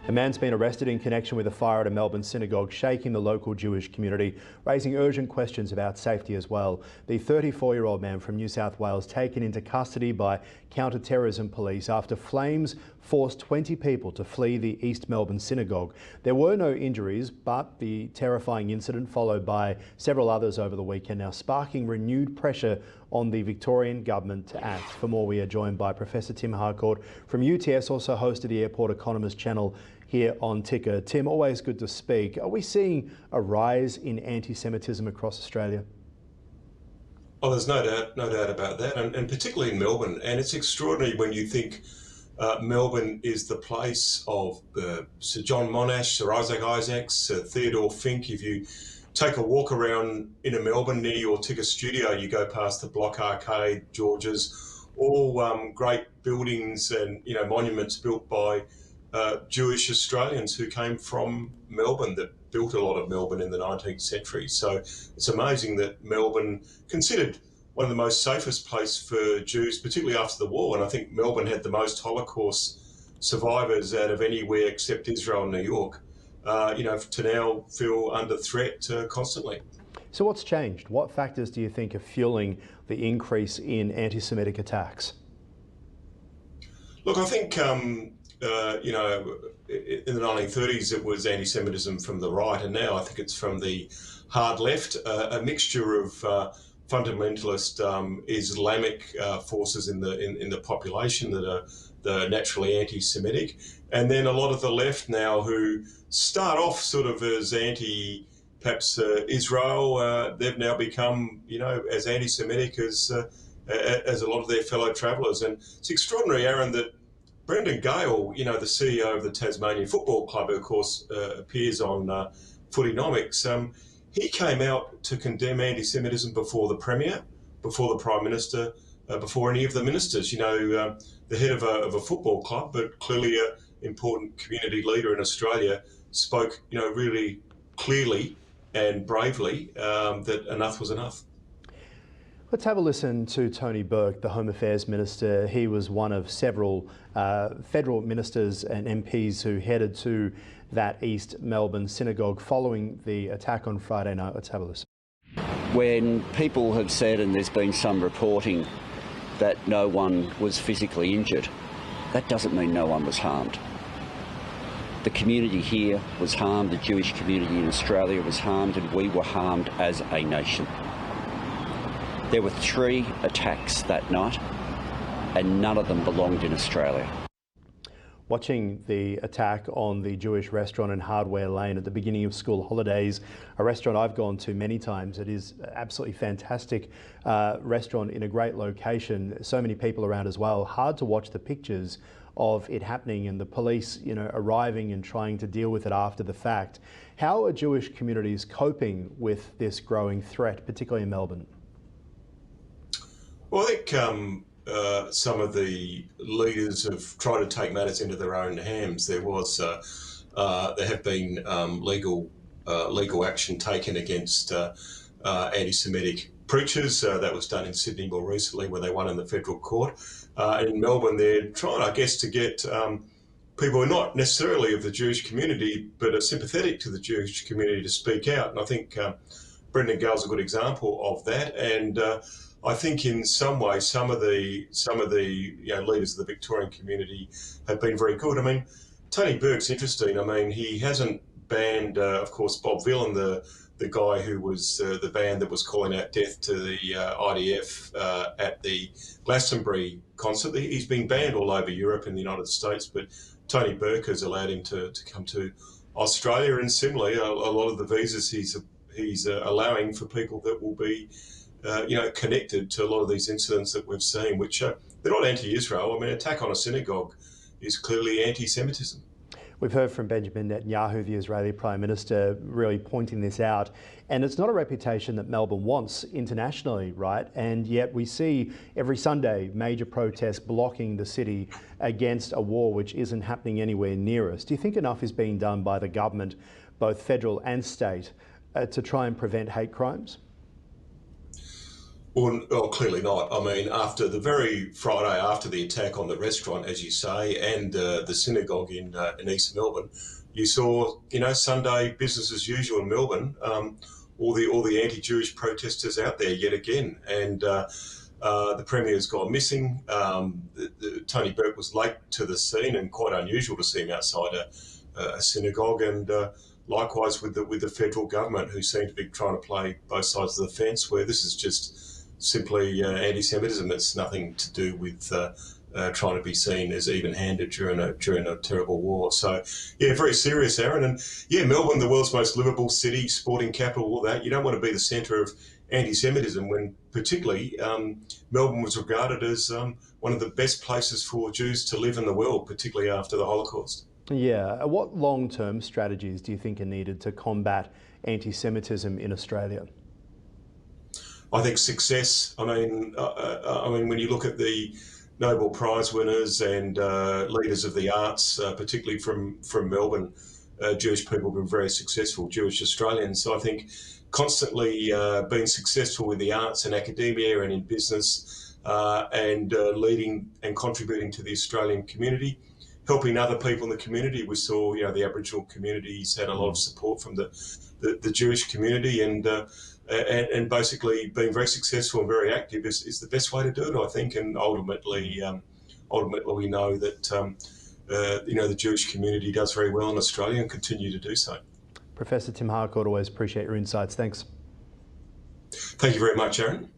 A man's been arrested in connection with a fire at a Melbourne synagogue, shaking the local Jewish community, raising urgent questions about safety as well. The 34-year-old man from New South Wales taken into custody by Counterterrorism police after flames forced 20 people to flee the East Melbourne Synagogue. There were no injuries, but the terrifying incident, followed by several others over the weekend, now sparking renewed pressure on the Victorian government to act. For more, we are joined by Professor Tim Harcourt from UTS, also host of the Airport Economist channel here on Ticker. Tim, always good to speak. Are we seeing a rise in anti-Semitism across Australia? Oh, there's no doubt about that, and particularly in Melbourne. And it's extraordinary when you think Melbourne is the place of Sir John Monash, Sir Isaac Isaacs, Theodore Fink. If you take a walk around in Melbourne near your Ticker studio, you go past the Block Arcade, George's, all great buildings and monuments built by Jewish Australians who came from Melbourne, that built a lot of Melbourne in the 19th century. So it's amazing that Melbourne, considered one of the most safest places for Jews, particularly after the war, and I think Melbourne had the most Holocaust survivors out of anywhere except Israel and New York, to now feel under threat constantly. So what's changed? What factors do you think are fueling the increase in anti-Semitic attacks? Look, I think in the 1930s it was anti-Semitism from the right, and now I think it's from the hard left, a mixture of fundamentalist Islamic forces in the population that are naturally anti-Semitic, and then a lot of the left now who start off sort of as perhaps Israel. They've now become as anti-Semitic as a lot of their fellow travellers. And it's extraordinary, Aaron, that Brendan Gale, the CEO of the Tasmanian Football Club, who of course appears on Footynomics, he came out to condemn anti-Semitism before the Premier, before the Prime Minister, before any of the ministers. The head of a football club, but clearly an important community leader in Australia, spoke really clearly and bravely that enough was enough. Let's have a listen to Tony Burke, the Home Affairs Minister. He was one of several federal ministers and MPs who headed to that East Melbourne synagogue following the attack on Friday night. Let's have a listen. When people have said, and there's been some reporting, that no one was physically injured, that doesn't mean no one was harmed. The community here was harmed, the Jewish community in Australia was harmed, and we were harmed as a nation. There were 3 attacks that night, and none of them belonged in Australia. Watching the attack on the Jewish restaurant in Hardware Lane at the beginning of school holidays, a restaurant I've gone to many times. It is an absolutely fantastic restaurant in a great location. So many people around as well. Hard to watch the pictures of it happening and the police, arriving and trying to deal with it after the fact. How are Jewish communities coping with this growing threat, particularly in Melbourne? Well, I think some of the leaders have tried to take matters into their own hands. There have been legal action taken against anti-Semitic preachers. That was done in Sydney more recently, where they won in the federal court. In Melbourne, they're trying, I guess, to get people who are not necessarily of the Jewish community, but are sympathetic to the Jewish community to speak out. And I think Brendan Gale's a good example of that. And I think in some ways, some of the leaders of the Victorian community have been very good. I mean, Tony Burke's interesting. I mean, he hasn't banned, of course, Bob Villan, the guy who was the band that was calling out death to the IDF at the Glastonbury concert. He's been banned all over Europe and the United States, but Tony Burke has allowed him to come to Australia, and similarly, a lot of the visas he's allowing for people that will be connected to a lot of these incidents that we've seen, which they're not anti-Israel. I mean, attack on a synagogue is clearly anti-Semitism. We've heard from Benjamin Netanyahu, the Israeli Prime Minister, really pointing this out. And it's not a reputation that Melbourne wants internationally, right? And yet we see every Sunday major protests blocking the city against a war which isn't happening anywhere near us. Do you think enough is being done by the government, both federal and state, to try and prevent hate crimes? Well, clearly not. I mean, after the very Friday after the attack on the restaurant, as you say, and the synagogue in East Melbourne, you saw, Sunday business as usual in Melbourne. All the anti-Jewish protesters out there yet again, and the Premier's gone missing. Tony Burke was late to the scene, and quite unusual to see him outside a synagogue, and likewise with the federal government, who seem to be trying to play both sides of the fence, where this is just simply anti-Semitism. It's nothing to do with trying to be seen as even-handed during a terrible war. So, yeah, very serious, Aaron. And yeah, Melbourne, the world's most livable city, sporting capital, all that. You don't want to be the centre of anti-Semitism when, particularly, Melbourne was regarded as one of the best places for Jews to live in the world, particularly after the Holocaust. Yeah. What long-term strategies do you think are needed to combat anti-Semitism in Australia? I think success. I mean, when you look at the Nobel Prize winners and leaders of the arts, particularly from Melbourne, Jewish people have been very successful, Jewish Australians. So I think constantly being successful with the arts and academia and in business, and leading and contributing to the Australian community, helping other people in the community. We saw, the Aboriginal communities had a lot of support from the Jewish community, and basically being very successful and very active is the best way to do it, I think. And ultimately we know that the Jewish community does very well in Australia and continue to do so. Professor Tim Harcourt, always appreciate your insights. Thanks. Thank you very much, Aaron.